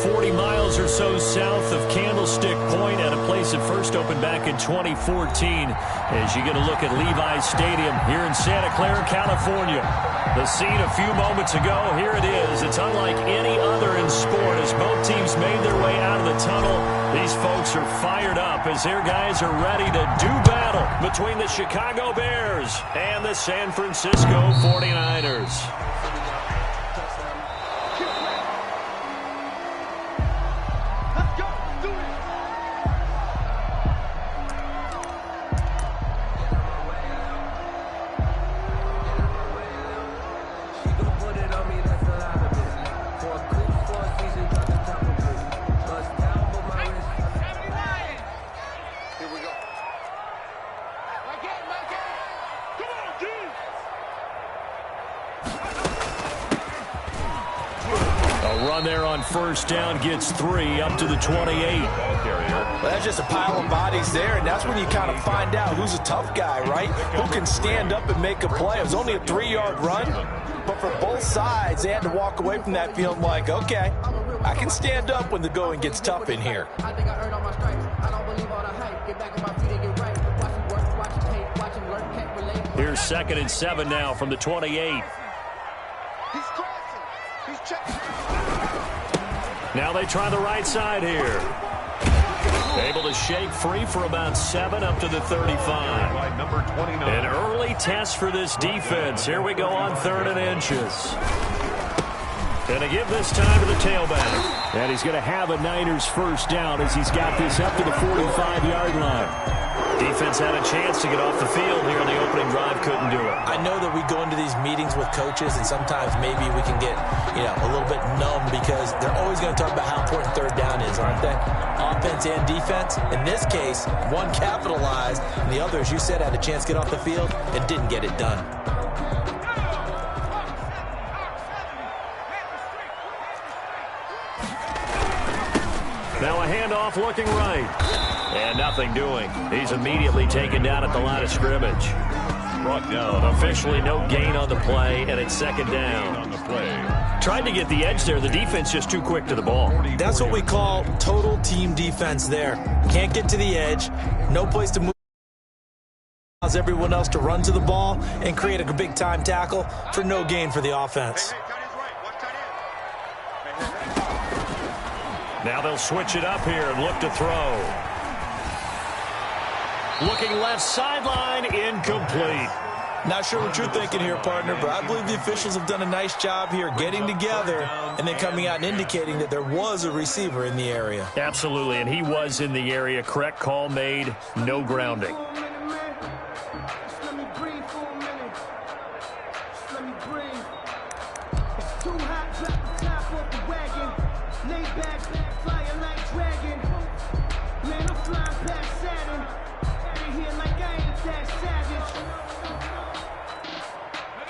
40 miles or so south of Candlestick Point at a place that first opened back in 2014. As you get a look at Levi's Stadium here in Santa Clara, California. The scene a few moments ago, here it is. It's unlike any other in sport as both teams made their way out of the tunnel. These folks are fired up as their guys are ready to do battle between the Chicago Bears and the San Francisco 49ers. There on first down gets 3 up to the 28. Well, that's just a pile of bodies there, and that's when you kind of find out who's a tough guy, right? Who can stand up and make a play. It was only a 3-yard run, but for both sides, they had to walk away from that feeling like, okay, I can stand up when the going gets tough in here. Here's 2nd and 7 now from the 28. Now they try the right side here. Able to shake free for about 7 up to the 35. Number 29. An early test for this defense. Here we go on 3rd and inches. Going to give this time to the tailback. And he's going to have a Niners first down as he's got this up to the 45-yard line. Defense had a chance to get off the field here on the opening drive, couldn't do it. I know that we go into these meetings with coaches, and sometimes maybe we can get, a little bit numb because they're always going to talk about how important 3rd down is, aren't they? Offense and defense. In this case, one capitalized, and the other, as you said, had a chance to get off the field and didn't get it done. Now a handoff looking right. And nothing doing. He's immediately taken down at the line of scrimmage. Brought down. Officially no gain on the play, and it's 2nd down. On the play. Tried to get the edge there. The defense just too quick to the ball. That's what we call total team defense there. Can't get to the edge. No place to move. Allows everyone else to run to the ball and create a big time tackle for no gain for the offense. Now they'll switch it up here and look to throw. Looking left sideline, incomplete. Not sure what you're thinking here, partner, but I believe the officials have done a nice job here getting together and then coming out and indicating that there was a receiver in the area. Absolutely, and he was in the area. Correct call made, no grounding.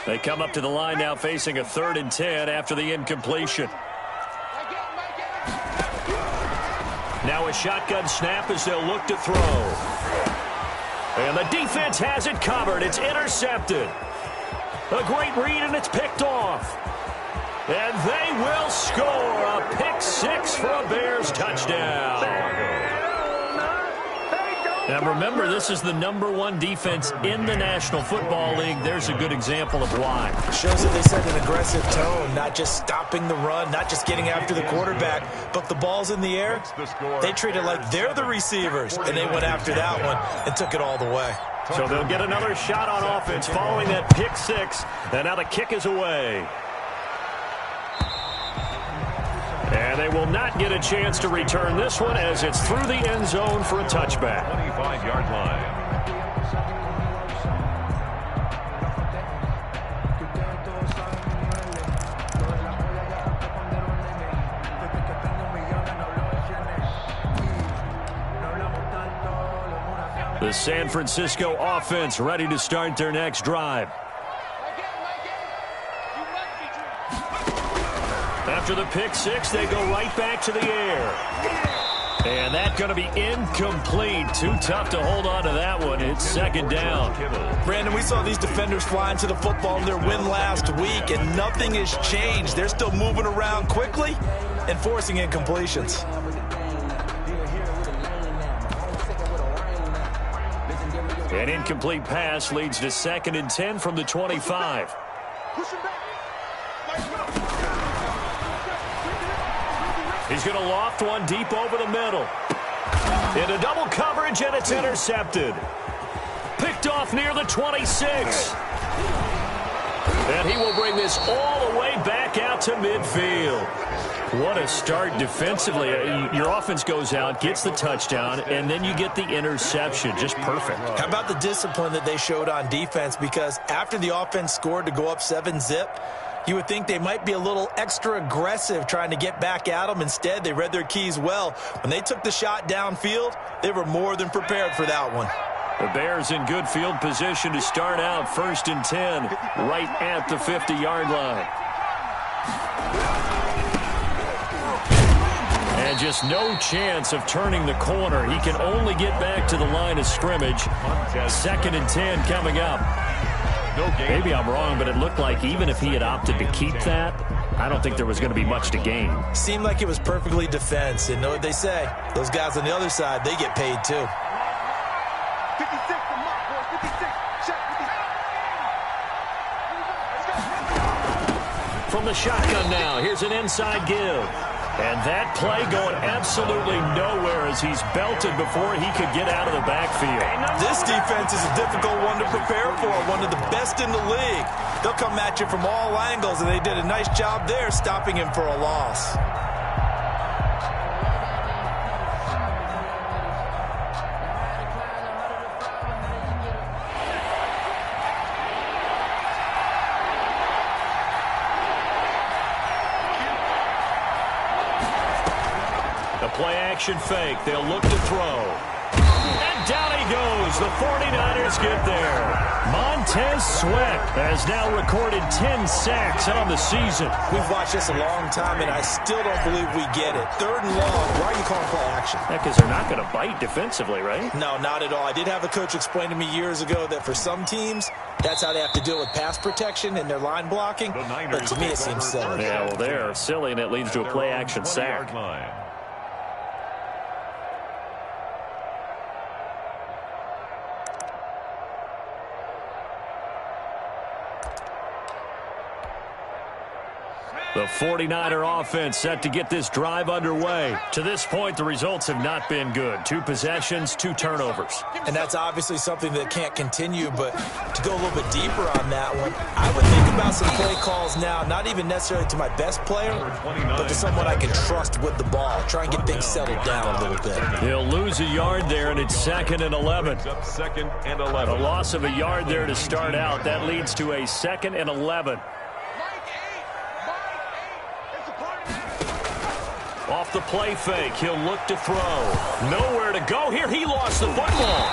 They come up to the line now facing a 3rd and 10 after the incompletion. Now a shotgun snap as they'll look to throw. And the defense has it covered. It's intercepted. A great read, and it's picked off. And they will score a pick 6 for a Bears touchdown. Now remember, this is the #1 defense in the National Football League. There's a good example of why. Shows that they set an aggressive tone, not just stopping the run, not just getting after the quarterback, but the ball's in the air. They treat it like they're the receivers, and they went after that one and took it all the way. So they'll get another shot on offense following that pick 6, and now the kick is away. And they will not get a chance to return this one as it's through the end zone for a touchback. 25-yard line. The San Francisco offense ready to start their next drive. After the pick 6, they go right back to the air. And that's going to be incomplete. Too tough to hold on to that one. It's 2nd down. Brandon, we saw these defenders flying to the football in their win last week, and nothing has changed. They're still moving around quickly, and forcing incompletions. An incomplete pass leads to 2nd and 10 from the 25. He's going to loft one deep over the middle. Into double coverage, and it's intercepted. Picked off near the 26. And he will bring this all the way back out to midfield. What a start defensively. Your offense goes out, gets the touchdown, and then you get the interception. Just perfect. How about the discipline that they showed on defense? Because after the offense scored to go up 7-zip, you would think they might be a little extra aggressive trying to get back at them. Instead, they read their keys well. When they took the shot downfield, they were more than prepared for that one. The Bears in good field position to start out 1st and 10, right at the 50-yard line. And just no chance of turning the corner. He can only get back to the line of scrimmage. 2nd and 10 coming up. Maybe I'm wrong, but it looked like even if he had opted to keep that, I don't think there was going to be much to gain. Seemed like it was perfectly defense. And know what they say? Those guys on the other side, they get paid too. From the shotgun now, here's an inside give. And that play going absolutely nowhere as he's belted before he could get out of the backfield. This defense is a difficult one to prepare for, one of the best in the league. They'll come at you from all angles, and they did a nice job there stopping him for a loss. Play-action fake. They'll look to throw. And down he goes. The 49ers get there. Montez Sweat has now recorded 10 sacks on the season. We've watched this a long time, and I still don't believe we get it. 3rd and long. Why are you calling play-action? Because they're not going to bite defensively, right? No, not at all. I did have a coach explain to me years ago that for some teams, that's how they have to deal with pass protection and their line blocking. But to me, it seems silly. Yeah, well, they're silly, and it leads to a play-action sack. The 49er offense set to get this drive underway. To this point, the results have not been good. 2 possessions, 2 turnovers. And that's obviously something that can't continue, but to go a little bit deeper on that one, I would think about some play calls now, not even necessarily to my best player, but to someone I can trust with the ball. Try and get things settled down a little bit. He'll lose a yard there, and it's 2nd and 11. 2nd and 11. A loss of a yard there to start out. That leads to a 2nd and 11. Off the play fake, he'll look to throw. Nowhere to go here. He lost the football.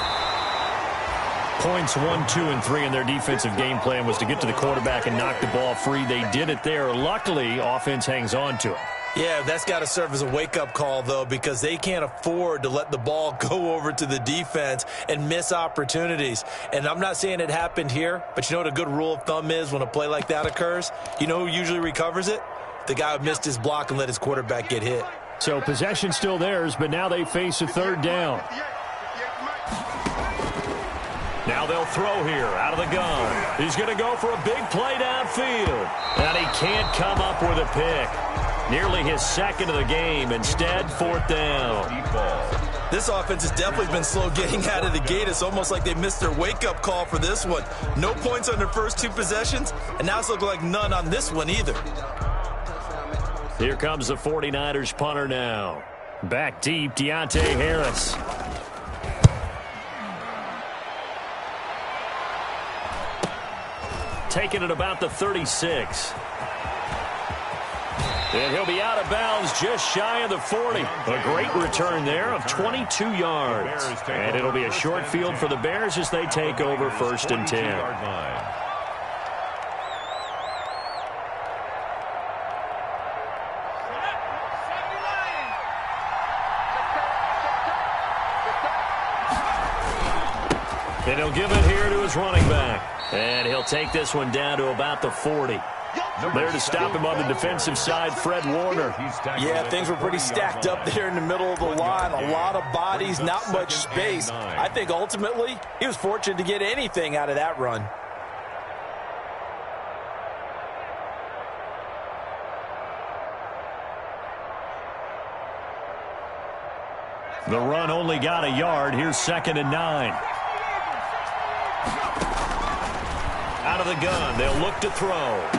Points 1, 2, and 3 in their defensive game plan was to get to the quarterback and knock the ball free. They did it there. Luckily, offense hangs on to it. Yeah, that's got to serve as a wake-up call, though, because they can't afford to let the ball go over to the defense and miss opportunities. And I'm not saying it happened here, but you know what a good rule of thumb is when a play like that occurs? You know who usually recovers it? The guy who missed his block and let his quarterback get hit. So possession still theirs, but now they face a 3rd down. Now they'll throw here out of the gun. He's going to go for a big play downfield. And he can't come up with a pick. Nearly his 2nd of the game. Instead, 4th down. This offense has definitely been slow getting out of the gate. It's almost like they missed their wake-up call for this one. No points on their first 2 possessions, and now it's looking like none on this one either. Here comes the 49ers punter now. Back deep, Deontay Harris. Taking it about the 36. And he'll be out of bounds just shy of the 40. A great return there of 22 yards. And it'll be a short field for the Bears as they take over 1st and 10. And he'll give it here to his running back. And he'll take this one down to about the 40. There to stop him on the defensive side, Fred Warner. Yeah, things were pretty stacked up there in the middle of the line. A lot of bodies, not much space. I think ultimately he was fortunate to get anything out of that run. The run only got a yard. Here's 2nd and 9. Out of the gun, they'll look to throw.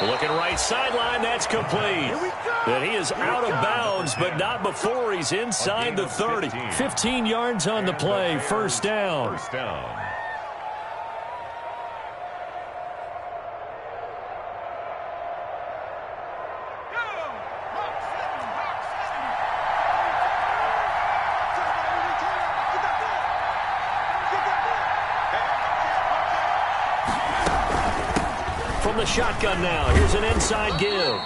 Looking right sideline, that's complete. And he is out of bounds, but not before he's inside the 30. 15 yards on the play, first down. From the shotgun now, here's an inside give.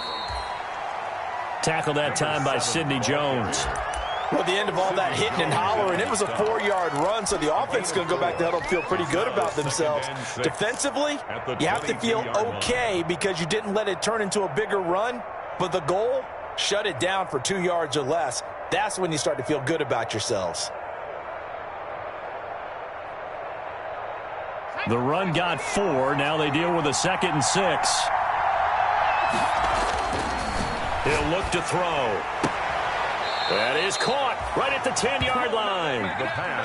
Tackled that time by Sidney Jones. Well, at the end of all that hitting and hollering, it was a 4-yard run, so the offense is going to go back to huddle and feel pretty good about themselves. Defensively, you have to feel okay because you didn't let it turn into a bigger run, but the goal, shut it down for 2 yards or less. That's when you start to feel good about yourselves. The run got 4. Now they deal with a 2nd and 6. He'll look to throw. That is caught right at the 10-yard line.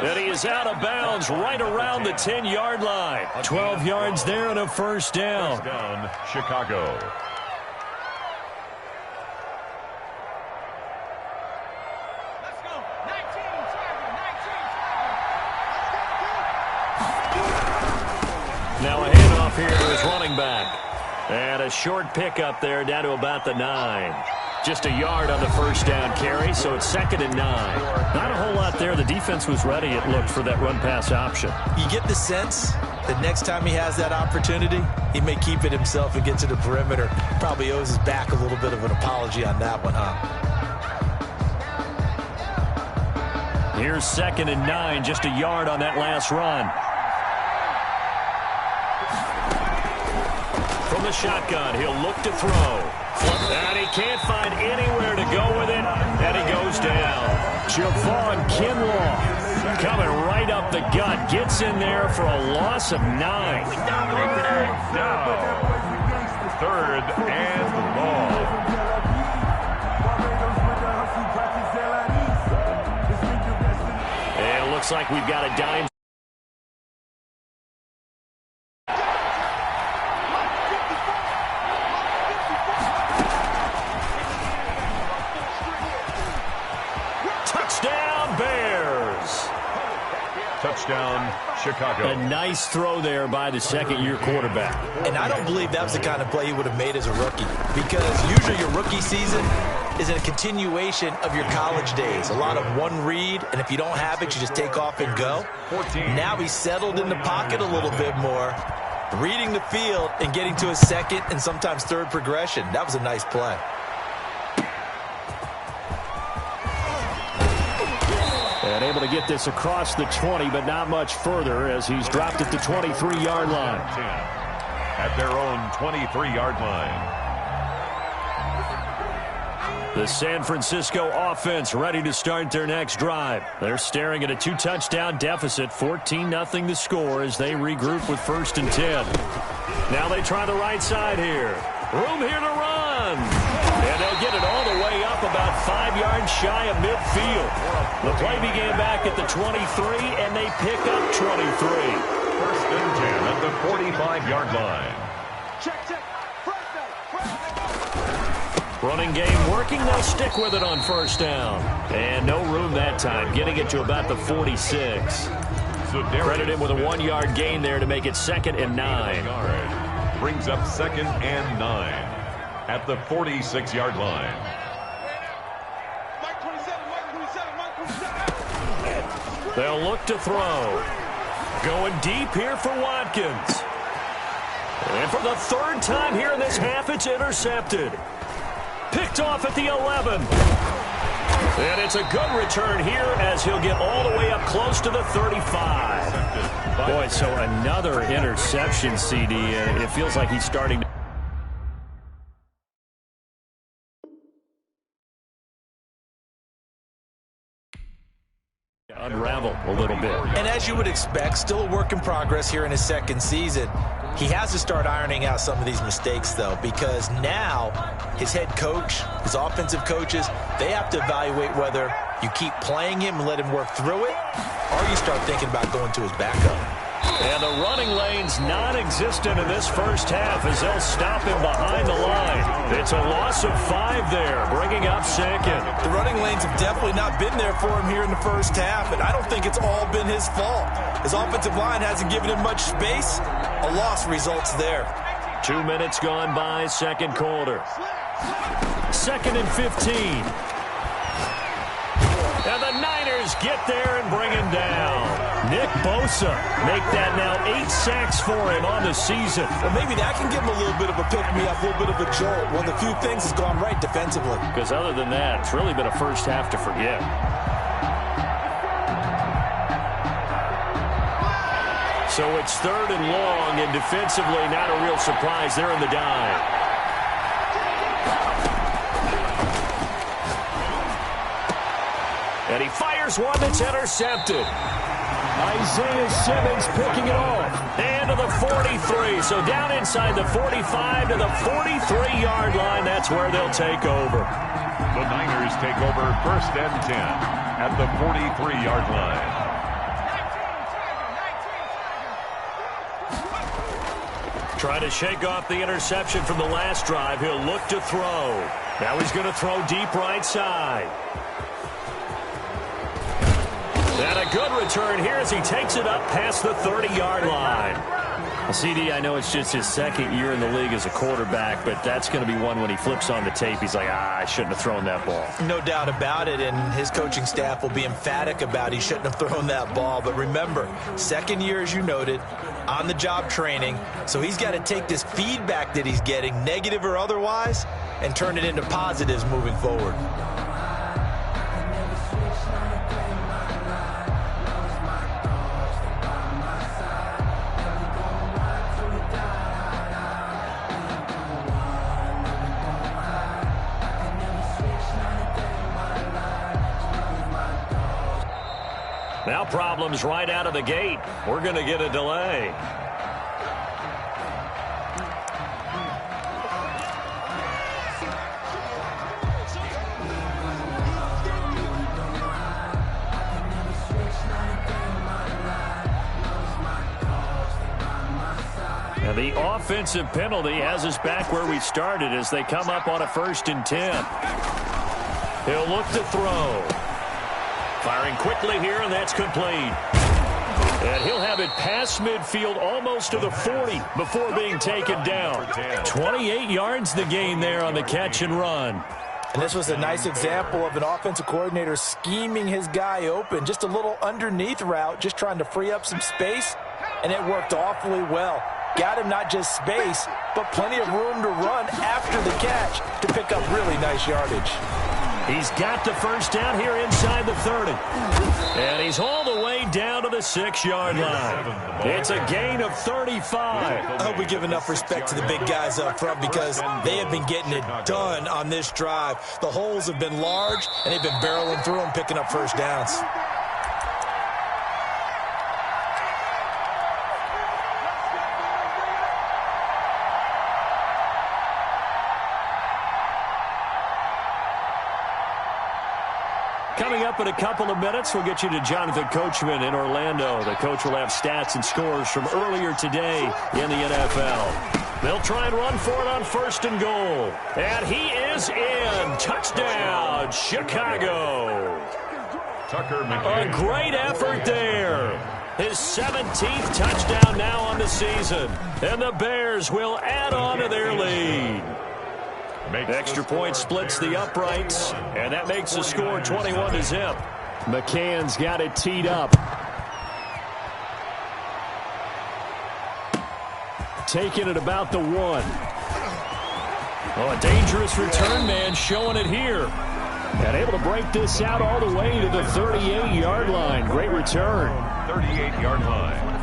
And he is out of bounds right around the 10-yard line. 12 yards there and a first down. Chicago. Now a handoff here to his running back. And a short pickup there down to about the 9. Just a yard on the first down carry, so it's 2nd and 9. Not a whole lot there. The defense was ready, it looked, for that run-pass option. You get the sense that next time he has that opportunity, he may keep it himself and get to the perimeter. Probably owes his back a little bit of an apology on that one, huh? Here's 2nd and 9, just a yard on that last run. From the shotgun, he'll look to throw. And he can't find anywhere to go with it, and he goes down. Javon Kinlaw coming right up the gut, gets in there for a loss of 9. Now, 3rd and long. And it looks like we've got a dime. Touchdown, Chicago. A nice throw there by the second-year quarterback. And I don't believe that was the kind of play he would have made as a rookie, because usually your rookie season is a continuation of your college days. A lot of one read, and if you don't have it, you just take off and go. Now he's settled in the pocket a little bit more, reading the field and getting to his second and sometimes third progression. That was a nice play. And able to get this across the 20, but not much further as he's dropped at the 23-yard line. At their own 23-yard line. The San Francisco offense ready to start their next drive. They're staring at a 2-touchdown deficit, 14-0 the score as they regroup with 1st and 10. Now they try the right side here. Room here to run. And they'll get it all the way up about 5 yards shy of midfield. The play began back at the 23, and they pick up 23. 1st and 10 at the 45-yard line. Running game working. They'll stick with it on 1st down. And no room that time, getting it to about the 46. Credit him with a 1-yard gain there to make it 2nd and 9. Brings up 2nd and 9 at the 46-yard line. They'll look to throw. Going deep here for Watkins. And for the 3rd time here in this half, it's intercepted. Picked off at the 11. And it's a good return here as he'll get all the way up close to the 35. Boy, so another interception, CD. It feels like he's starting to... unravel a little bit. And as you would expect, still a work in progress here in his second season. He has to start ironing out some of these mistakes, though, because now his head coach, his offensive coaches, they have to evaluate whether you keep playing him and let him work through it, or you start thinking about going to his backup. And the running lane's non-existent in this first half as they'll stop him behind the line. It's a loss of 5 there, bringing up second. The running lanes have definitely not been there for him here in the first half, and I don't think it's all been his fault. His offensive line hasn't given him much space. A loss results there. 2 minutes gone by, second quarter. 2nd and 15. And the Niners get there and bring him down. Nick Bosa make that now 8 sacks for him on the season. Well, maybe that can give him a little bit of a pick-me-up, a little bit of a jolt. One of the few things has gone right defensively. Because other than that, it's really been a first half to forget. So it's 3rd and long, and defensively not a real surprise. They're in the dive. And he fires one that's intercepted. Isaiah Simmons picking it off. And to the 43. So down inside the 45 to the 43-yard line. That's where they'll take over. The Niners take over 1st and 10 at the 43-yard line. Trying to shake off the interception from the last drive. He'll look to throw. Now he's going to throw deep right side. And a good return here as he takes it up past the 30-yard line. Well, CD, I know it's just his 2nd year in the league as a quarterback, but that's going to be one when he flips on the tape. He's like, I shouldn't have thrown that ball. No doubt about it, and his coaching staff will be emphatic about he shouldn't have thrown that ball. But remember, 2nd year, as you noted, on-the-job training, so he's got to take this feedback that he's getting, negative or otherwise, and turn it into positives moving forward. Now problems right out of the gate. We're going to get a delay. And the offensive penalty has us back where we started as they come up on a 1st and 10. He'll look to throw. Firing quickly here, and that's complete. And he'll have it past midfield almost to the 40 before being taken down. 28 yards the gain there on the catch and run. And this was a nice example of an offensive coordinator scheming his guy open. Just a little underneath route, just trying to free up some space, and it worked awfully well. Got him not just space, but plenty of room to run after the catch to pick up really nice yardage. He's got the first down here inside the 30. And he's all the way down to the 6-yard line. It's a gain of 35. I hope we give enough respect to the big guys up front because they have been getting it done on this drive. The holes have been large, and they've been barreling through them, picking up first downs. Coming up in a couple of minutes, we'll get you to Jonathan Coachman in Orlando. The coach will have stats and scores from earlier today in the NFL. They'll try and run for it on 1st and goal. And he is in. Touchdown, Chicago. Tucker A great effort there. His 17th touchdown now on the season. And the Bears will add on to their lead. Extra point splits the uprights, and that makes the score 21-0. McCann's got it teed up. Taking it about the 1. Oh, a dangerous return man showing it here. And able to break this out all the way to the 38-yard line. Great return. 38-yard line.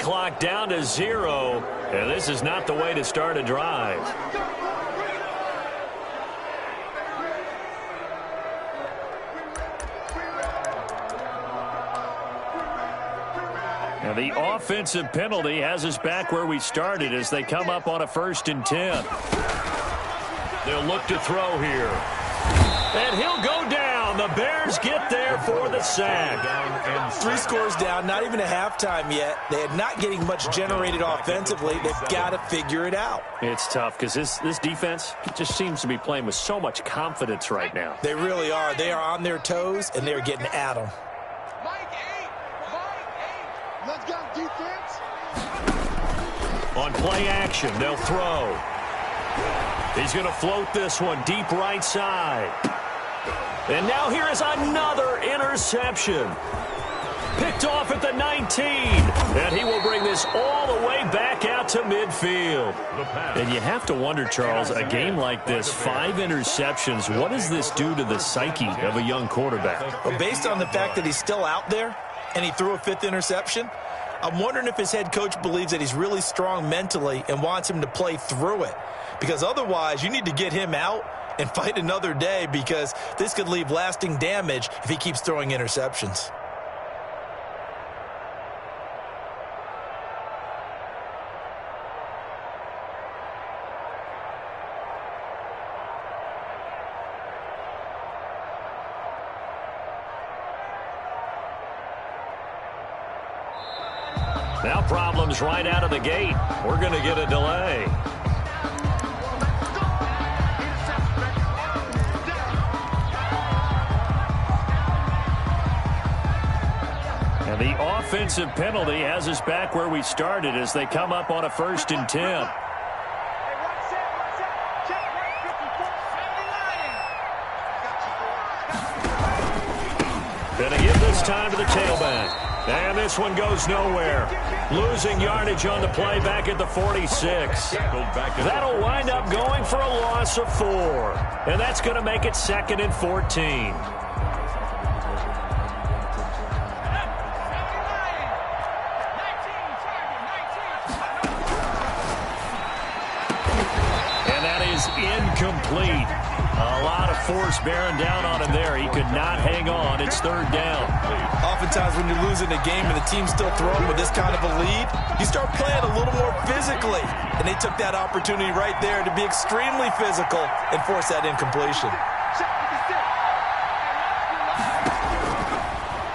clock down to 0. And this is not the way to start a drive. And the offensive penalty has us back where we started as they come up on a 1st and 10. They'll look to throw here. And he'll go down. The Bears get there for the sack. 3 scores down, not even a halftime yet. They are not getting much generated offensively. They've got to figure it out. It's tough because this defense just seems to be playing with so much confidence right now. They really are. They are on their toes, and they're getting at them. Let's go, defense. On play action, they'll throw. He's going to float this one deep right side. And now here is another interception. Picked off at the 19. And he will bring this all the way back out to midfield. And you have to wonder, Charles, a game like this, 5 interceptions, what does this do to the psyche of a young quarterback? Well, based on the fact that he's still out there and he threw a 5th interception, I'm wondering if his head coach believes that he's really strong mentally and wants him to play through it. Because otherwise, you need to get him out and fight another day, because this could leave lasting damage if he keeps throwing interceptions. Now problems right out of the gate. We're going to get a delay. And the offensive penalty has us back where we started as they come up on a 1st and 10. Going to give this time to the tailback. And this one goes nowhere. Losing yardage on the play back at the 46. That'll wind up going for a loss of 4. And that's going to make it 2nd and 14. And that is incomplete. A lot of force bearing down on him there. He could not hang on. It's 3rd down. Oftentimes when you're losing a game and the team's still throwing with this kind of a lead, you start playing a little more physically. And they took that opportunity right there to be extremely physical and force that incompletion.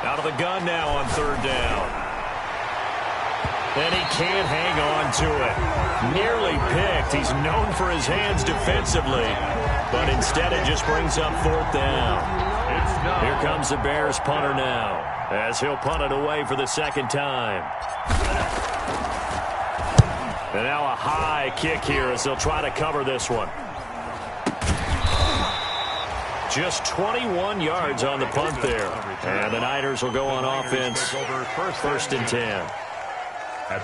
Out of the gun now on 3rd down. And he can't hang on to it. Nearly picked. He's known for his hands defensively. But instead it just brings up 4th down. Here comes the Bears punter now, as he'll punt it away for the 2nd time. And now a high kick here as they'll try to cover this one. Just 21 yards on the punt there. And the Niners will go on offense. 1st and 10.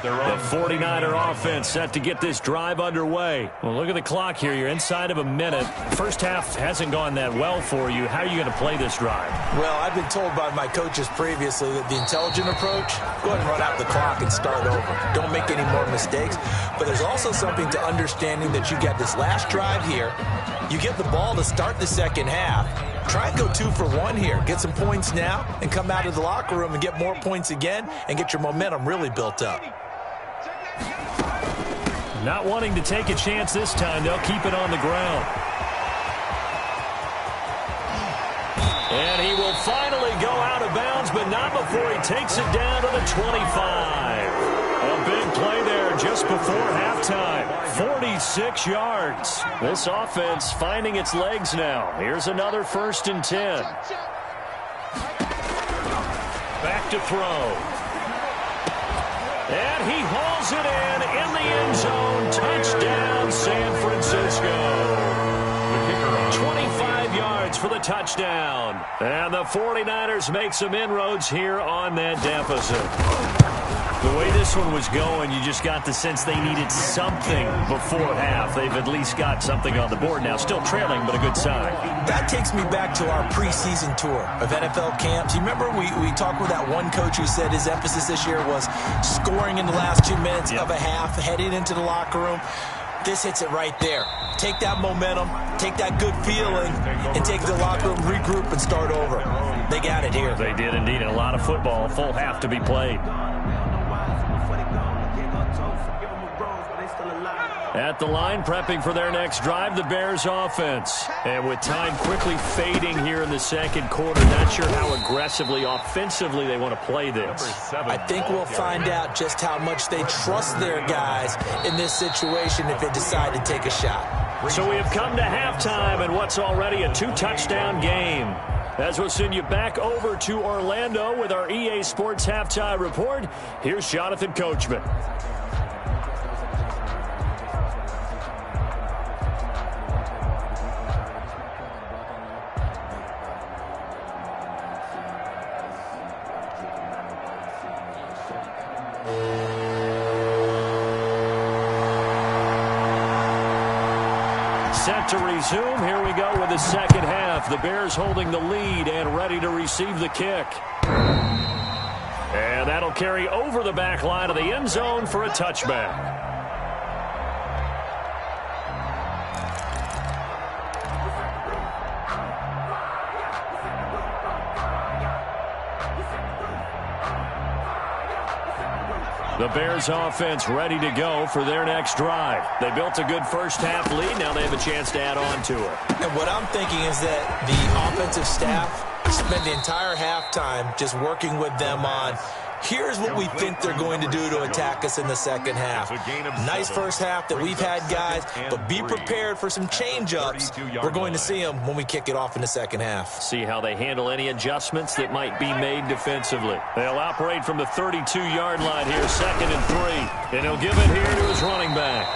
The 49er offense set to get this drive underway. Well, look at the clock here. You're inside of a minute. First half hasn't gone that well for you. How are you going to play this drive? Well, I've been told by my coaches previously that the intelligent approach, go ahead and run out the clock and start over. Don't make any more mistakes. But there's also something to understanding that you got this last drive here. You get the ball to start the 2nd half. Try and go 2 for 1 here. Get some points now and come out of the locker room and get more points again and get your momentum really built up. Not wanting to take a chance this time. They'll keep it on the ground. And he will finally go out of bounds, but not before he takes it down to the 25. A big play there just before halftime. 46 yards. This offense finding its legs now. Here's another 1st and 10. Back to throw. And he hauls it in the end zone. Touchdown, San Francisco. 25 yards yards for the touchdown. And the 49ers make some inroads here on that deficit. The way this one was going, you just got the sense they needed something before half. They've at least got something on the board now. Still trailing, but a good sign. That takes me back to our preseason tour of NFL camps. You remember we talked with that one coach who said his emphasis this year was scoring in the last 2 minutes of a half, heading into the locker room. This hits it right there. Take that momentum, take that good feeling, and take the locker room, regroup, and start over. They got it here. They did indeed. A lot of football, a full half to be played. At the line, prepping for their next drive, the Bears offense. And with time quickly fading here in the second quarter, not sure how aggressively, offensively they want to play this. I think we'll find out just how much they trust their guys in this situation if they decide to take a shot. So we have come to halftime and what's already a 2-touchdown game. As we'll send you back over to Orlando with our EA Sports Halftime Report, here's Jonathan Coachman. Set to resume. Here we go with the second half. The Bears holding the lead and ready to receive the kick. And that'll carry over the back line of the end zone for a touchback. The Bears offense ready to go for their next drive. They built a good first half lead. Now they have a chance to add on to it. And what I'm thinking is that the offensive staff spent the entire halftime just working with them on, here's what we think they're going to do to attack us in the second half. Nice first half that we've had, guys, but be prepared for some change-ups. We're going to see them when we kick it off in the second half. See how they handle any adjustments that might be made defensively. They'll operate from the 32-yard line here, 2nd and 3. And he'll give it here to his running back.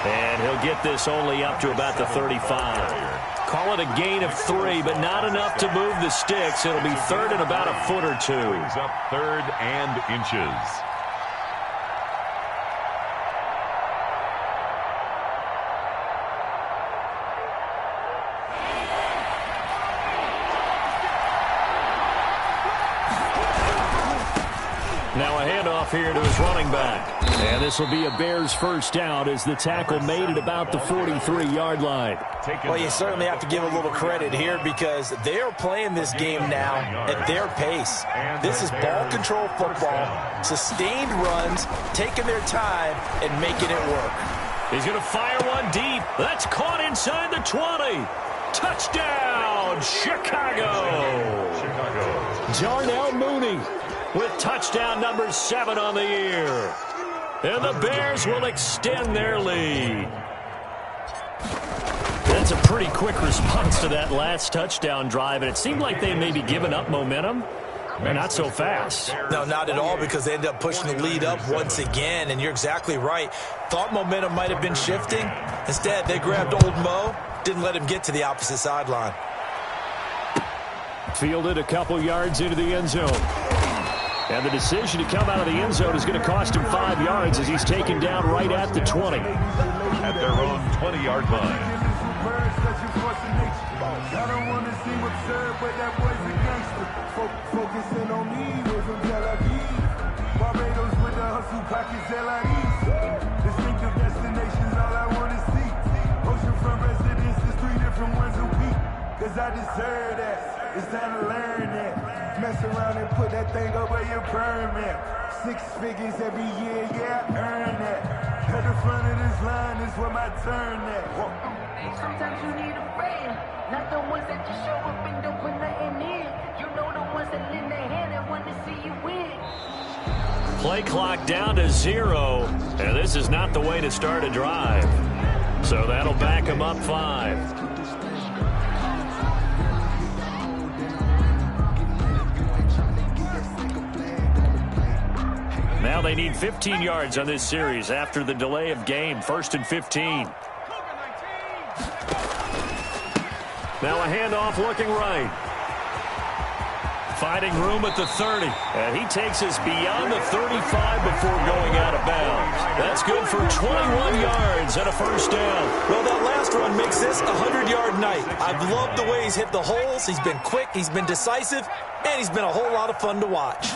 And he'll get this only up to about the 35. Call it a gain of 3, but not enough to move the sticks. It'll be 3rd and about a foot or 2. Brings up 3rd and inches. Now a handoff here to his running back. And this will be a Bears first down as the tackle made at about the 43-yard line. Well, you certainly have to give a little credit here because they are playing this game now at their pace. This is ball control football, sustained runs, taking their time and making it work. He's going to fire one deep. That's caught inside the 20. Touchdown, Chicago. Darnell Mooney with touchdown number 7 on the year. And the Bears will extend their lead. That's a pretty quick response to that last touchdown drive, and it seemed like they may be giving up momentum. But not so fast. No, not at all, because they ended up pushing the lead up once again, and you're exactly right. Thought momentum might have been shifting. Instead, they grabbed old Mo, didn't let him get to the opposite sideline. Fielded a couple yards into the end zone. And the decision to come out of the end zone is going to cost him 5 yards as he's taken down right at the 20. At their own 20-yard line. I don't want to seem absurd, but that boy's a gangster. Focusing on me, we're from Tel Aviv. Barbados with the hustle pockets, LIDs. Distinctive destinations, all I want to see. Oceanfront residences, 3 different ones a week. Cause I deserve that. It's time to learn that. Mess around and put that thing over your permit. 6 figures every year, yeah, I earn that. At the front of this line is where my turn at. Sometimes you need a friend, not the ones that just show up and don't put nothing in. You know the ones that lend their hand and want to see you win. Play clock down to 0, and this is not the way to start a drive. So that'll back him up 5. Now they need 15 yards on this series after the delay of game. 1st and 15. Now a handoff looking right. Finding room at the 30. And he takes us beyond the 35 before going out of bounds. That's good for 21 yards and a first down. Well, that last run makes this a 100-yard night. I've loved the way he's hit the holes. He's been quick, he's been decisive, and he's been a whole lot of fun to watch.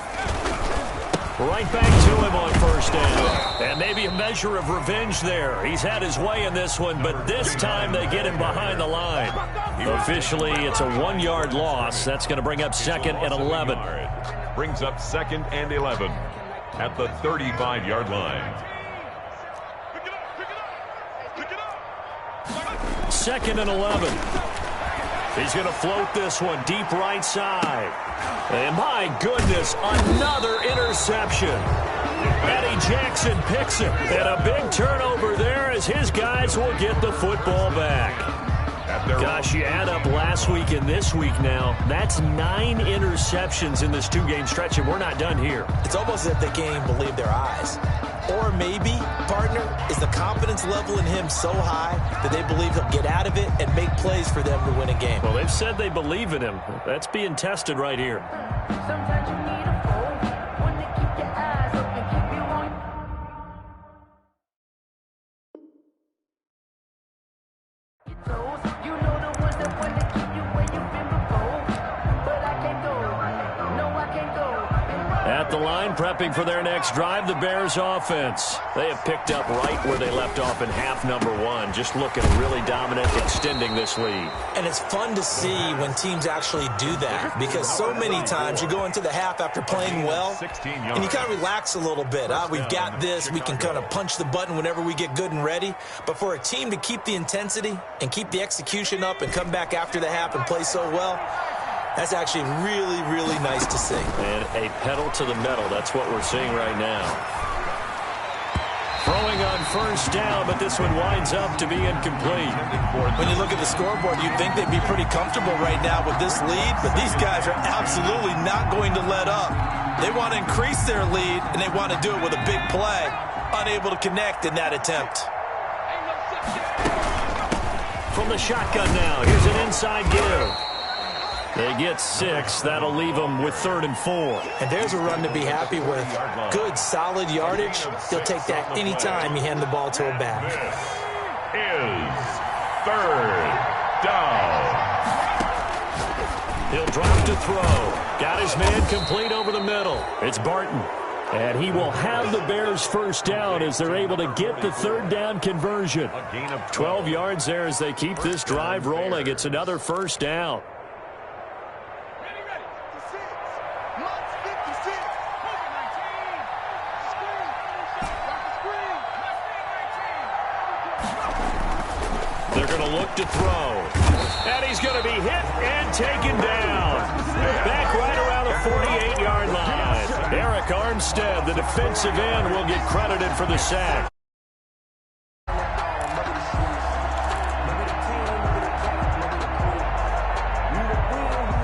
Right back to him on first down. And maybe a measure of revenge there. He's had his way in this one, but this time they get him behind the line. Officially, it's a 1-yard loss. That's going to bring up 2nd and 11. Brings up 2nd and 11 at the 35-yard line. 2nd and 11. He's going to float this one deep right side. And my goodness, another interception. Eddie Jackson picks it. And a big turnover there as his guys will get the football back. Gosh, you add up last week and this week now. That's 9 interceptions in this 2-game stretch, and we're not done here. It's almost as if they can't even believe their eyes. Or maybe, partner, is the confidence level in him so high that they believe he'll get out of it and make plays for them to win a game. Well, they've said they believe in him. That's being tested right here. Sometimes you need a phone, one to keep your eyes open, keep you on. Your toes, you know the ones that want to keep you where you've been before. But I can't go, no I can't go. At the line, prepping for their next drive, the Bears offense. They have picked up right where they left off in half number 1, just looking really dominant, extending this lead. And it's fun to see when teams actually do that, because so many times you go into the half after playing well, and you kind of relax a little bit. We've got this. We can kind of punch the button whenever we get good and ready. But for a team to keep the intensity and keep the execution up and come back after the half and play so well, that's actually really, really nice to see. And a pedal to the metal. That's what we're seeing right now. Throwing on first down, but this one winds up to be incomplete. When you look at the scoreboard, you'd think they'd be pretty comfortable right now with this lead, but these guys are absolutely not going to let up. They want to increase their lead, and they want to do it with a big play. Unable to connect in that attempt. From the shotgun now, here's an inside give. They get 6. That'll leave them with 3rd and 4. And there's a run to be happy with. Good, solid yardage. He'll take that anytime you hand the ball to a back. Is 3rd down. He'll drop to throw. Got his man complete over the middle. It's Barton. And he will have the Bears first down as they're able to get the 3rd down conversion. 12 yards there as they keep this drive rolling. It's another first down. They're going to look to throw. And he's going to be hit and taken down. Back right around the 48-yard line. Eric Armstead, the defensive end, will get credited for the sack.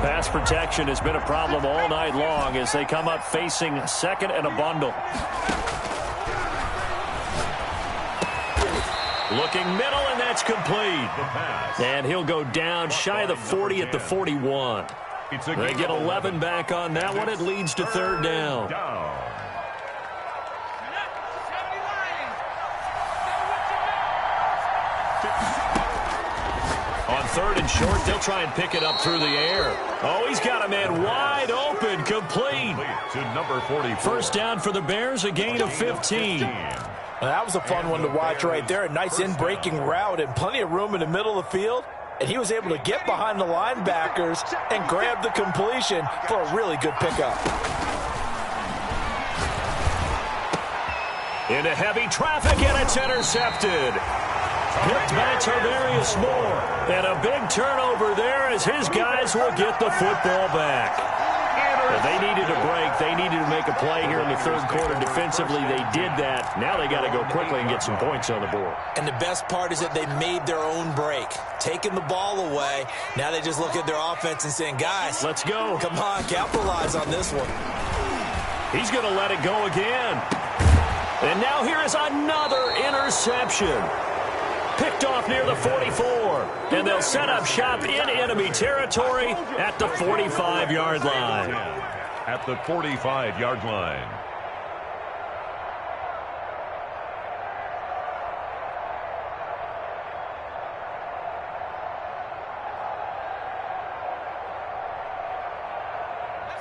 Pass protection has been a problem all night long as they come up facing 2nd and a bundle. Looking middle, and that's complete. And he'll go down shy of the 40 at the 41. They get 11 back on that one. It leads to 3rd down. On 3rd and short, they'll try and pick it up through the air. Oh, he's got a man wide open, complete. To number 40. First down for the Bears, a gain of 15. That was a fun one to watch right there. A nice in-breaking route and plenty of room in the middle of the field. And he was able to get behind the linebackers and grab the completion for a really good pickup. Into heavy traffic, and it's intercepted. Picked by Tarvarius Moore. And a big turnover there as his guys will get the football back. And they needed a break. They needed to make a play here in the 3rd quarter. Defensively, they did that. Now they got to go quickly and get some points on the board. And the best part is that they made their own break. Taking the ball away. Now they just look at their offense and saying, guys, let's go. Come on, capitalize on this one. He's going to let it go again. And now here is another interception. Picked off near the 44. And they'll set up shop in enemy territory at the 45-yard line. At the 45-yard line.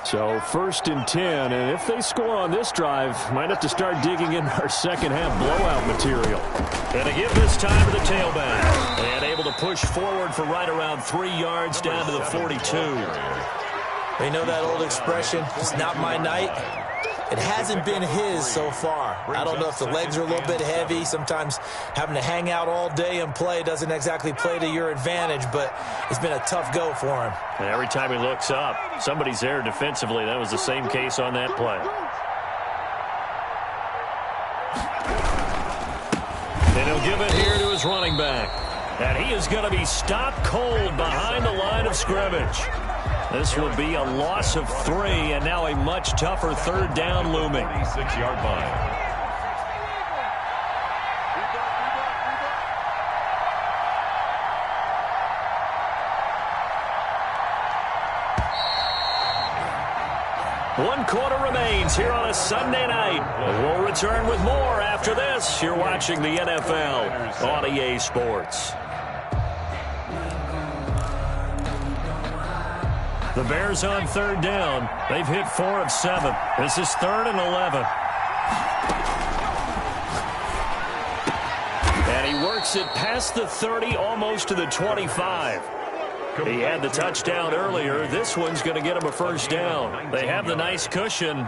So 1st and 10, and if they score on this drive, might have to start digging in our second half blowout material. And to give this time to the tailback. And able to push forward for right around 3 yards down to the 42. They know that old expression, it's not my night. It hasn't been his so far. I don't know if the legs are a little bit heavy. Sometimes having to hang out all day and play doesn't exactly play to your advantage, but it's been a tough go for him. And every time he looks up, somebody's there defensively. That was the same case on that play. And he'll give it here to his running back. And he is going to be stopped cold behind the line of scrimmage. This will be a loss of 3, and now a much tougher 3rd down looming. 36-yard line. One quarter remains here on a Sunday night. We'll return with more after this. You're watching the NFL on EA Sports. The Bears on 3rd down. They've hit 4 of 7. This is 3rd and 11. And he works it past the 30, almost to the 25. He had the touchdown earlier. This one's going to get him a 1st down. They have the nice cushion.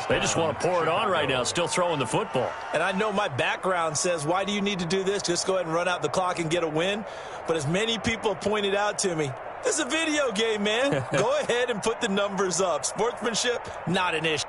They just want to pour it on right now, still throwing the football. And I know my background says, why do you need to do this? Just go ahead and run out the clock and get a win. But as many people pointed out to me, this is a video game, man. Go ahead and put the numbers up. Sportsmanship, not an issue.